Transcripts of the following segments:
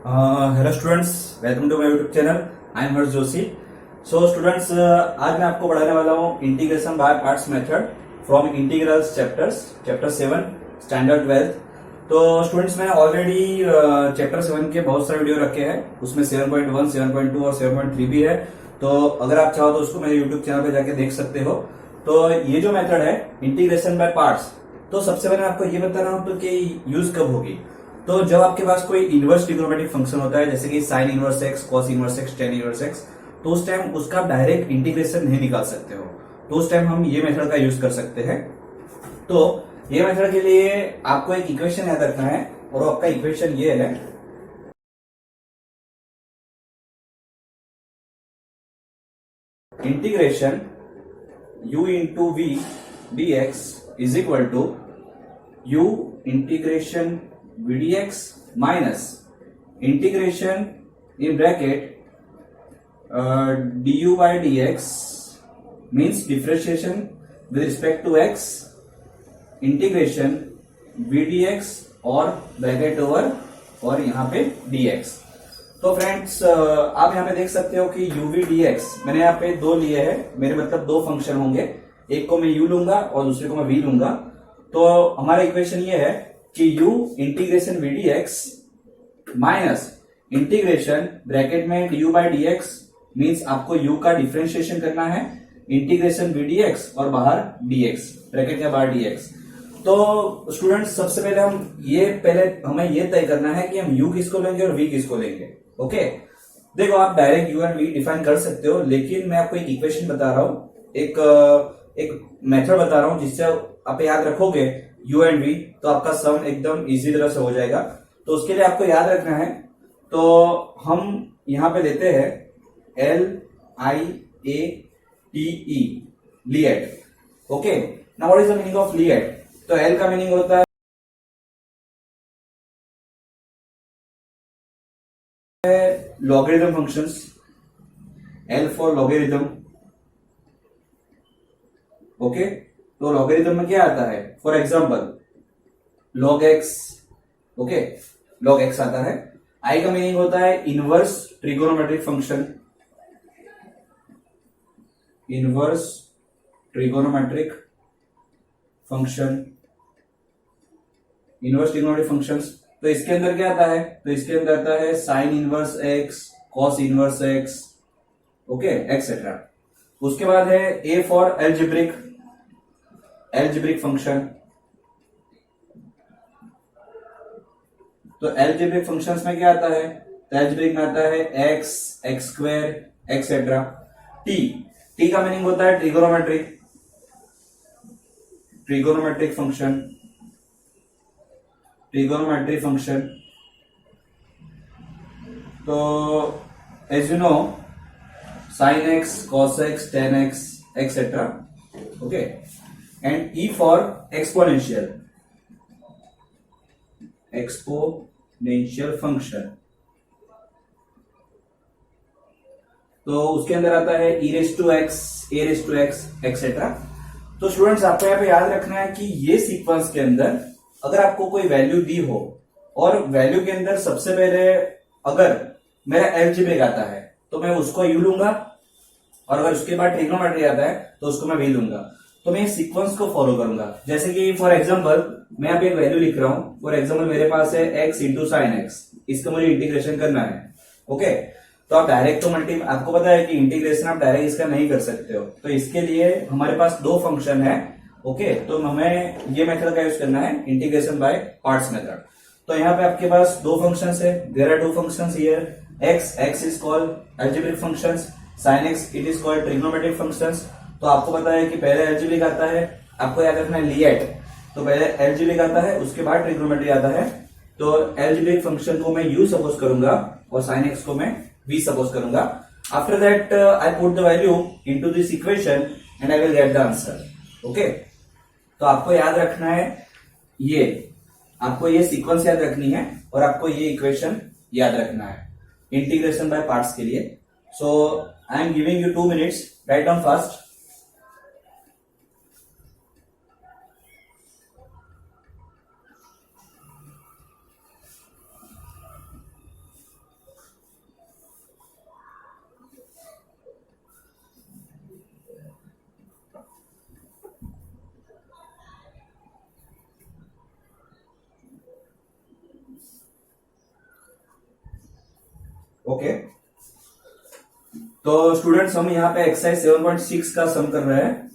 Hello students, welcome to my YouTube channel. I am Harsh Joshi. So students, आज मैं आपको पढ़ाने वाला हूँ integration by parts method from integrals chapter 7 standard 12th। तो स्टूडेंट्स, मैं ऑलरेडी चैप्टर 7 के बहुत सारे वीडियो रखे हैं, उसमें 7.1, 7.2 और 7.3 भी है। तो अगर आप चाहो तो उसको मेरे यूट्यूब चैनल पे जाके देख सकते हो। तो ये जो मेथड है इंटीग्रेशन बाय पार्ट्स, तो सबसे पहले आपको ये बता रहा हूँ तो कि यूज कब होगी। तो जब आपके पास कोई इनवर्स ट्रिग्नोमेट्रिक फंक्शन होता है, जैसे कि sign inverse x, cos inverse x, tan inverse x, तो उस टाइम उसका डायरेक्ट इंटीग्रेशन नहीं निकाल सकते हो, तो उस टाइम हम ये मेथड का यूज कर सकते हैं। तो ये मेथड के लिए आपको एक इक्वेशन याद रखना है, और आपका इक्वेशन ये है, integration u into v d x is equal to u integration v d x minus integration in bracket du by dx means differentiation with respect to x integration v dx और bracket over और यहाँ पे dx। तो friends, आप यहाँ पे देख सकते हो कि u v dx मैंने यहाँ पे दो लिए हैं, मेरे मतलब दो फंक्शन होंगे, एक को मैं u लूंगा और दूसरे को मैं v लूंगा। तो हमारा इक्वेशन ये है कि u integration v dx minus integration bracket में du by D x means आपको u का डिफ्रेंशिएशन करना है, इंटीग्रेशन v dx और बाहर dx, ब्रैकेट के बाहर dx। तो स्टूडेंट्स, सबसे पहले हमें ये तय करना है कि हम u किसको लेंगे और v किसको लेंगे। ओके, देखो आप direct u and v define कर सकते हो, लेकिन मैं आपको एक इक्वेशन बता रहा हूं, एक मेथड बता रहा हूं जिससे आप याद रखोगे u एंड v, तो आपका सम एकदम इजी तरह से हो जाएगा। तो उसके लिए आपको याद रखना है, तो हम यहां पे देते हैं LIATE, लिएट। Okay, now what is the meaning of लिएट? तो L का मीनिंग होता है logarithm functions, L for logarithm. Okay, तो लॉगरिथम में क्या आता है? For example log x। Okay, log x आता है। I का मीनिंग होता है inverse trigonometric function, inverse trigonometric function, inverse trigonometric functions. तो इसके अंदर क्या आता है? तो इसके अंदर आता है sine inverse x, cos inverse x, okay, etcetera. उसके बाद है A for algebraic, algebraic function. तो एल्जेब्रिक फंक्शंस में क्या आता है? तो एल्जेब्रिक में आता है x, x square, etcetera. T, T का मीनिंग होता है trigonometric, trigonometric function, trigonometric function. तो as you know, sine x, cos x, tan x, etcetera. Okay, and E for exponential, exponential function. तो उसके अंदर आता है ई raise to x, a raise to x, etcetera. तो students, आपको यहाँ पे याद रखना है कि ये सीक्वेंस के अंदर अगर आपको कोई वैल्यू दी हो और वैल्यू के अंदर सबसे पहले अगर मेरा एल्जेब्रिक आता है तो मैं उसको यू लूंगा, और अगर उसके बाद ट्रिग्नोमेट्री आता है तो उसको मैं वी लूंगा। तो मैं इस सीक्वेंस को फॉलो करूंगा। जैसे कि फॉर एग्जांपल मैं यहाँ पे एक वैल्यू लिख रहा हूं, फॉर एग्जांपल मेरे पास है x इंटू साइन एक्स, इसका मुझे इंटीग्रेशन करना है। ओके, तो आप डायरेक्ट तो आपको पता है कि इंटीग्रेशन आप डायरेक्ट इसका नहीं कर सकते हो, तो इसके लिए हमारे पास दो फंक्शन है। ओके, तो हमें ये मेथड का यूज करना है, इंटीग्रेशन बाय पार्ट्स मेथड। तो यहाँ पे आपके पास दो फंक्शंस है, there are two functions here. x is called algebraic functions, sin x it is called trigonometric functions. तो आपको पता है कि पहले एल्जेब्रिक आता है, आपको याद रखना है लिएट। तो पहले एल्जेब्रिक आता है, उसके बाद ट्रिग्नोमेट्री आता है। तो एल्जेब्रिक फंक्शन को मैं u सपोज करूंगा और sin x को मैं v सपोज करूंगा। After that I put the value into this equation and I will get the answer. Okay, तो आपको याद रखना है, ये आपको ये सीक्वेंस याद रखनी है और आपको ये इक्वेशन याद रखना है इंटीग्रेशन बाय पार्ट्स के लिए। So I am giving you 2 minutes, write down fast. Okay, तो स्टूडेंट्स हम यहाँ पे एक्सरसाइज 7.6 का सम कर रहे हैं।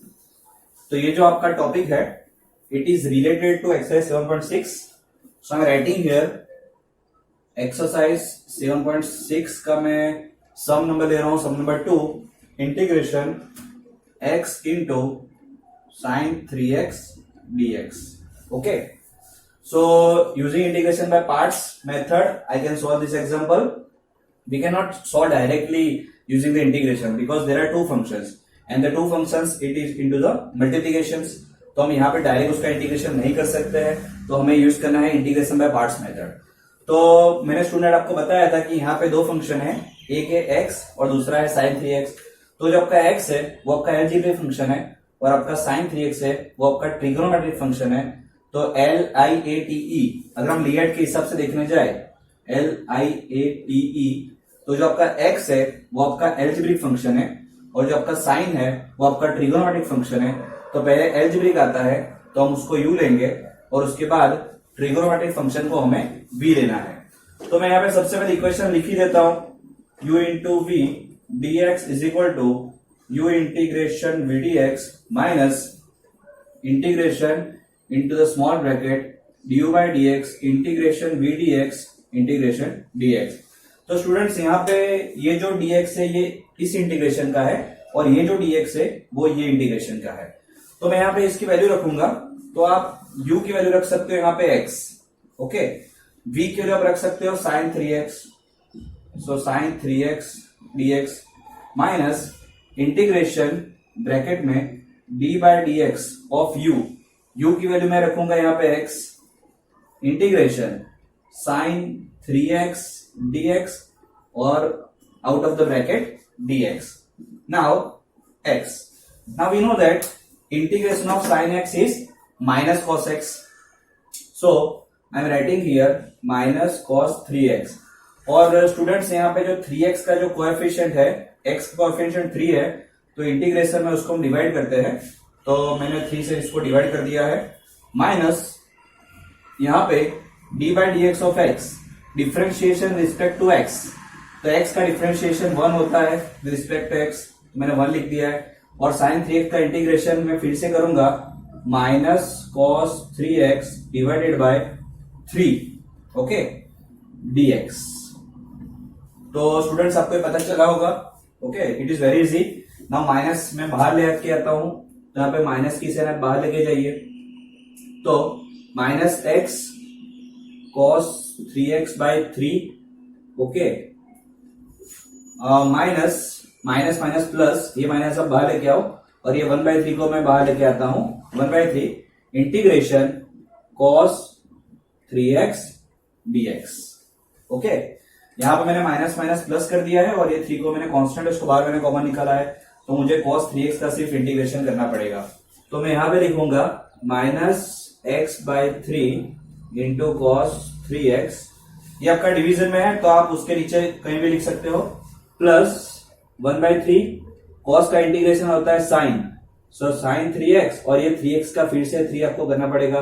तो ये जो आपका टॉपिक है it is related to exercise 7.6। So I am writing here exercise 7.6 का मैं सम नंबर ले रहा हूं, sum number 2, integration x into sine 3x dx। Okay, so using integration by parts method I can solve this example. We cannot solve directly using the integration because there are two functions and the two functions it is into the multiplications। तो हम यहाँ पे direct उसका integration नहीं कर सकते हैं, तो हमें यूज करना है इंटीग्रेशन बाय पार्ट्स मेथड। तो मैंने स्टूडेंट आपको बताया था कि यहाँ पे दो फंक्शन है, एक है x और दूसरा है sin 3x। तो जो आपका x है वो आपका एलजेब्रिक फंक्शन है और आपका sin 3x है वो आपका ट्रिग्नोमेट्रिक फंक्शन है। तो LIATE अगर हम लिएट के हिसाब से देखने जाए LIATE, तो जो आपका x है वो आपका एलजेब्रिक फंक्शन है और जो आपका साइन है वो आपका ट्रिगोनोमेट्रिक फंक्शन है। तो पहले एलजेब्रिक आता है तो हम उसको u लेंगे और उसके बाद ट्रिगोनोमेट्रिक फंक्शन को हमें v लेना है। तो मैं यहाँ पे सबसे पहले इक्वेशन लिख ही देता हूं, u into v dx is equal to u integration v dx minus integration into the small bracket du by dx integration v dx integration dx। तो स्टूडेंट्स यहाँ पे ये जो dx है ये इस इंटीग्रेशन का है और ये जो dx है वो ये इंटीग्रेशन का है। तो मैं यहाँ पे इसकी वैल्यू रखूंगा, तो आप u की वैल्यू रख सकते हो यहाँ पे x, ओके, v की वैल्यू आप रख सकते हो sin 3x, सो sin 3x dx minus integration bracket में d by dx of u की वैल्यू मैं रखूंगा यहाँ पे x integration sin 3x dx और out of the bracket dx. Now x. Now we know that integration of sin x is minus cos x. So I am writing here minus cos 3x। और students यहाँ पे जो 3x का जो coefficient है, x का coefficient 3 है, तो इंटीग्रेशन में उसको हम डिवाइड करते हैं। तो मैंने 3 से इसको डिवाइड कर दिया है, माइनस यहाँ पे d by dx of x differentiation respect to x। तो x का डिफरेंशिएशन 1 होता है विद रिस्पेक्ट टू x, तो मैंने 1 लिख दिया है। और sin 3x का इंटीग्रेशन मैं फिर से करूंगा minus cos 3x divided by 3, okay, dx। तो स्टूडेंट्स आपको पता चला होगा, okay, it is very easy. Now minus मैं बाहर ले के आता हूं, तो यहाँ पे माइनस की से बाहर लेके जाइए, तो minus x cos 3x by 3, okay, minus minus minus plus, ये माइनस अब बाहर लेके आओ और ये 1/3 को मैं बाहर लेके आता हूं, 1/3 integration cos 3x dx, okay. यहां पे मैंने माइनस माइनस प्लस कर दिया है और ये 3 को मैंने कांस्टेंट, उसको बाहर मैंने कॉमन निकाला है, तो मुझे cos 3x का सिर्फ इंटीग्रेशन करना पड़ेगा। तो मैं यहां पे लिखूंगा minus x by 3 into cos 3x, ये आपका डिवीजन में है तो आप उसके नीचे कहीं भी लिख सकते हो, प्लस 1/3 कॉस का इंटीग्रेशन होता है साइन, सो साइन 3x और ये 3x का फिर से 3 आपको करना पड़ेगा।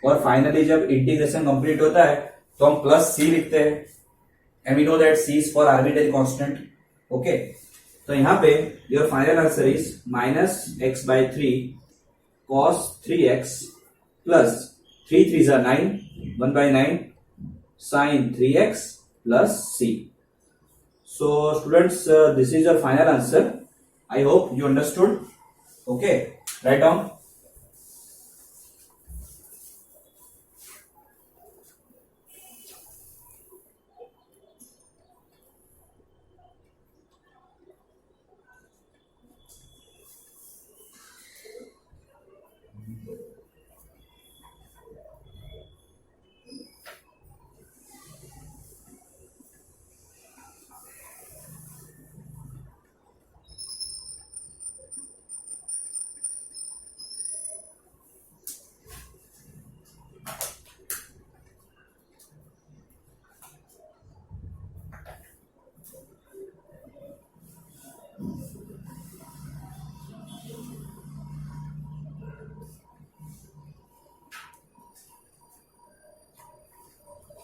और फाइनली जब इंटीग्रेशन कंप्लीट होता है तो हम प्लस c लिखते हैं, and we know that c is for arbitrary constant, okay. तो यहां पे your final answer is minus x by 3 cos 3x plus 3 3s are 9, 1/9 sin 3x plus c. So students, this is your final answer. I hope you understood. Okay, write down.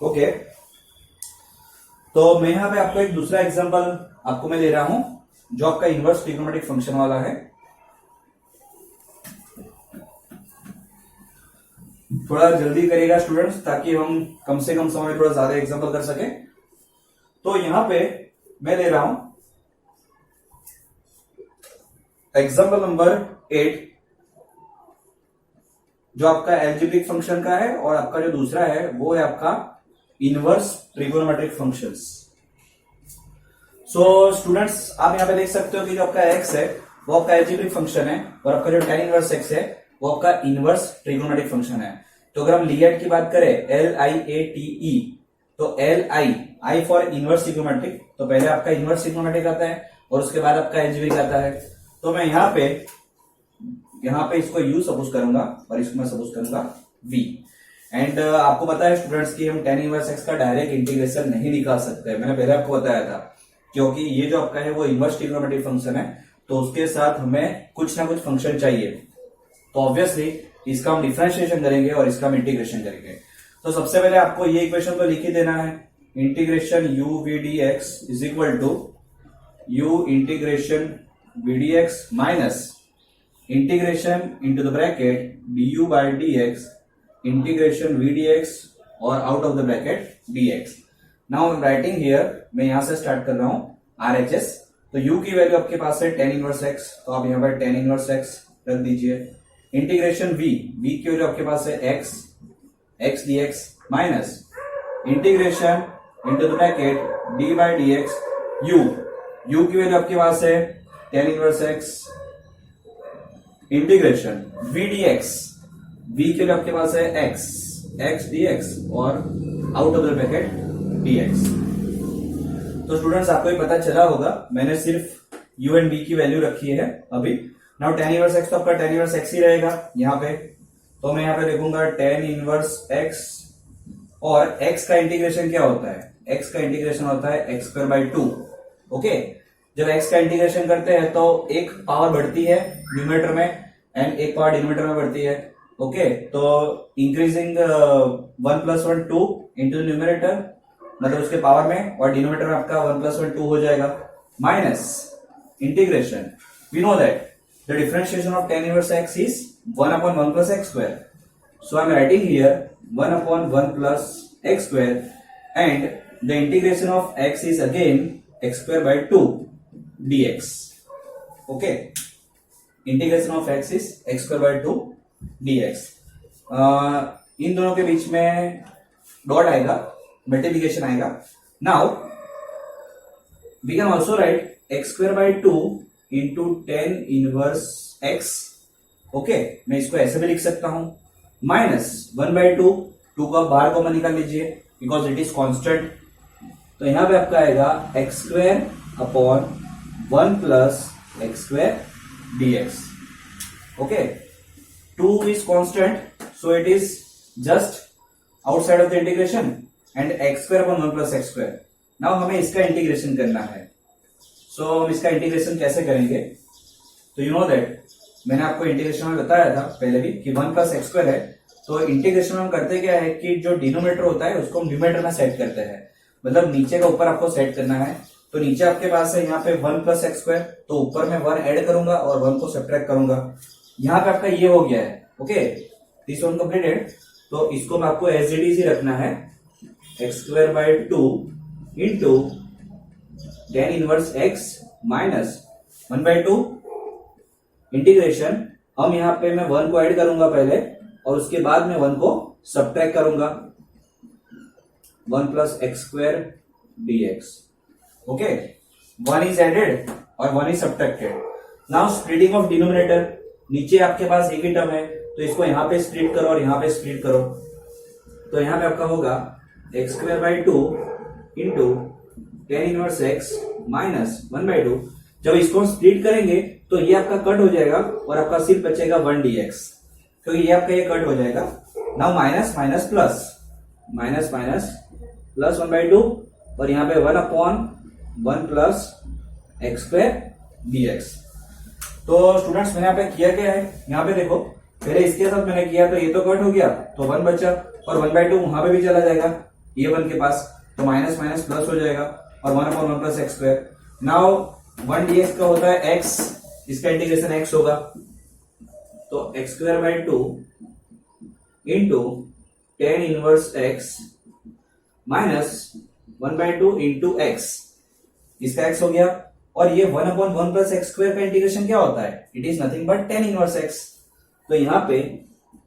Okay, तो मैं यहाँ पे आपको एक दूसरा example आपको मैं दे रहा हूं जो आपका इनवर्स ट्रिग्नोमेट्रिक फंक्शन वाला है। थोड़ा जल्दी करिएगा स्टूडेंट्स, ताकि हम कम से कम समय में थोड़ा ज्यादा एग्जांपल कर सके। तो यहां पे मैं दे रहा हूं एग्जांपल नंबर 8, जो आपका एल्जेब्रिक फंक्शन का है, और आपका जो दूसरा है वो है आपका inverse trigonometric functions. So students, आप यहां पे देख सकते हो कि जो आपका एक्स है वो आपका एल्जेब्रिक फंक्शन है, और आपका जो tan इनवर्स एक्स है वो आपका इनवर्स ट्रिगोनोमेट्रिक फंक्शन है। तो अगर हम लिएट की बात करें, LIATE, तो आई फॉर इनवर्स ट्रिगोनोमेट्रिक, तो पहले आपका इनवर्स ट्रिगोनोमेट्रिक आता है और उसके बाद आपका एल्जेब्रिक आता है। तो मैं यहाँ पे इसको U सपोज करूंगा और इसको मैं सपोज करूंगा V। एंड आपको पता है स्टूडेंट्स कि हम tan इनवर्स एक्स का डायरेक्ट इंटीग्रेशन नहीं निकाल सकते, मैंने पहले आपको बताया था, क्योंकि ये जो आपका है वो इनवर्स ट्रिगोनोमेट्रिक फंक्शन है, तो उसके साथ हमें कुछ ना कुछ फंक्शन चाहिए। तो ऑब्वियसली इसका हम डिफरेंशिएशन करेंगे और इसका हम इंटीग्रेशन करेंगे। तो सबसे पहले आपको ये इक्वेशन तो लिख ही देना है, integration u v dx is equal to u integration v dx minus integration into the bracket du by dx integration v dx और out of the bracket dx। Now I am writing here, मैं यहां से start कर रहा हूं RHS। तो u की value आपके पास है tan इनवर्स x, तो आप यहां पर tan इनवर्स x रख दीजिए। इंटीग्रेशन v की वैल्यू आपके पास है x dx minus integration into the bracket d by dx u की वैल्यू आपके पास है tan inverse x integration v dx, v के लिए आपके पास है x dx और out of the bracket dx। तो स्टूडेंट्स, आपको भी पता चला होगा, मैंने सिर्फ u एंड v की वैल्यू रखी है अभी। नाउ tan इनवर्स x, तो आपका tan इनवर्स x ही रहेगा यहाँ पे। तो मैं यहाँ पे देखूंगा tan इनवर्स x, और x का इंटीग्रेशन क्या होता है, x का इंटीग्रेशन होता है x²/2। ओके, जब x का इंटीग्रेशन करते हैं तो एक पावर बढ़ती है न्यूमरेटर में एंड एक पावर डिनोमिनेटर में बढ़ती है। ओके, तो इंक्रीजिंग 1 + 1 2 इंटू न्यूमरेटर, मतलब उसके पावर में, और डिनोमिनेटर में आपका 1 + 1 2 हो जाएगा, minus integration, we know that the differentiation of tan inverse x is 1/1 + x²। So I am writing here 1/1 + x² and the integration of x is again x²/2 dx। okay, integration of x is x²/2 dx। इन दोनों के बीच में dot आएगा, multiplication आएगा। Now we can also write x²/2 into tan inverse x। Okay, मैं इसको ऐसे भी लिख सकता हूं, माइनस 1/2, 2 का बाहर कॉमन निकाल लीजिए बिकॉज इट इज कांस्टेंट। तो यहां पे आपका आएगा x²/1 + x² dx। Okay, 2 is constant, so it is just outside of the integration and x²/1 + x²। Now हमें इसका इंटीग्रेशन करना है। सो हम इसका इंटीग्रेशन कैसे करेंगे, तो यू नो दैट मैंने आपको इंटीग्रेशन में बताया था पहले भी कि 1 + x² है। तो इंटीग्रेशन में हम करते क्या है कि जो डिनोमिनेटर होता है उसको हम न्यूमरेटर में सेट करते हैं, मतलब नीचे का ऊपर आपको सेट करना है। तो नीचे आपके पास है यहाँ पे 1 + x², तो ऊपर में 1 ऐड करूंगा और 1 को सब्ट्रैक्ट करूंगा। यहाँ पे आपका ये हो गया है। Okay, this one completed. तो इसको मैं आपको एज इट इज ही रखना है, x²/2 into tan inverse x minus 1/2 integration. हम यहाँ पे मैं 1 को ऐड करूंगा पहले और उसके बाद में 1 को सब्ट्रैक्ट करूंगा, 1 + x² dx। Okay, 1 is added और 1 is subtracted. Now splitting of denominator, नीचे आपके पास एक ही टर्म है तो इसको यहां पे स्प्लिट करो और यहां पे स्प्लिट करो। तो यहां पे आपका होगा x²/2 into tan inverse x minus 1/2। जब इसको स्प्लिट करेंगे तो ये आपका कट हो जाएगा और आपका सिर्फ बचेगा 1 dx, क्योंकि ये आपका ये कट हो जाएगा। Now minus minus plus, minus minus plus 1/2 और यहाँ पे 1/1 + x² dx। तो स्टूडेंट्स, मैंने यहाँ पे किया क्या है, यहाँ पे देखो, पहले इसके साथ मैंने किया तो ये तो कट हो गया, तो 1 बचा और 1/2 वहां पे भी चला जाएगा ये 1 के पास। तो माइनस माइनस प्लस हो जाएगा और 1/1 plus x square. Now 1 dx का होता है x, इसका इंटीग्रेशन x होगा, तो x square by 2 into tan inverse x minus 1/2 into x, इसका x हो गया। और ये 1/1 प्लस एक्स स्क्वायर का इंटीग्रेशन क्या होता है, it is nothing but tan inverse x, तो यहां पे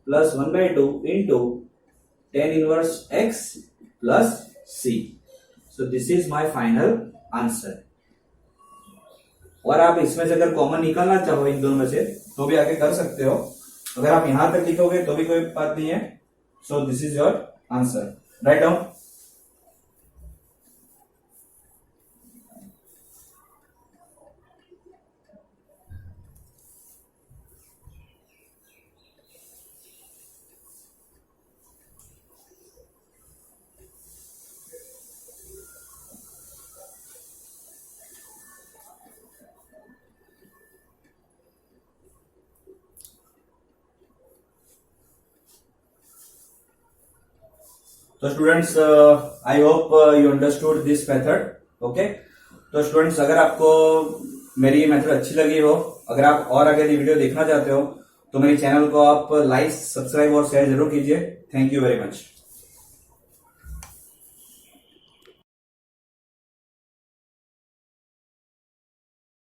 plus 1/2 into tan inverse x plus c, so this is my final answer. और आप इसमें से अगर कॉमन निकालना चाहो इन दोनों में से तो भी आगे कर सकते हो, अगर आप यहां तक लिखोगे तो भी कोई बात नहीं है। So this is your answer, write down. तो students I hope you understood this method, okay. तो स्टूडेंट्स अगर आपको मेरी मेथड अच्छी लगी हो, अगर आप और आगे वीडियो देखना चाहते हो तो मेरे चैनल को आप लाइक, सब्सक्राइब और शेयर जरूर कीजिए। Thank you very much.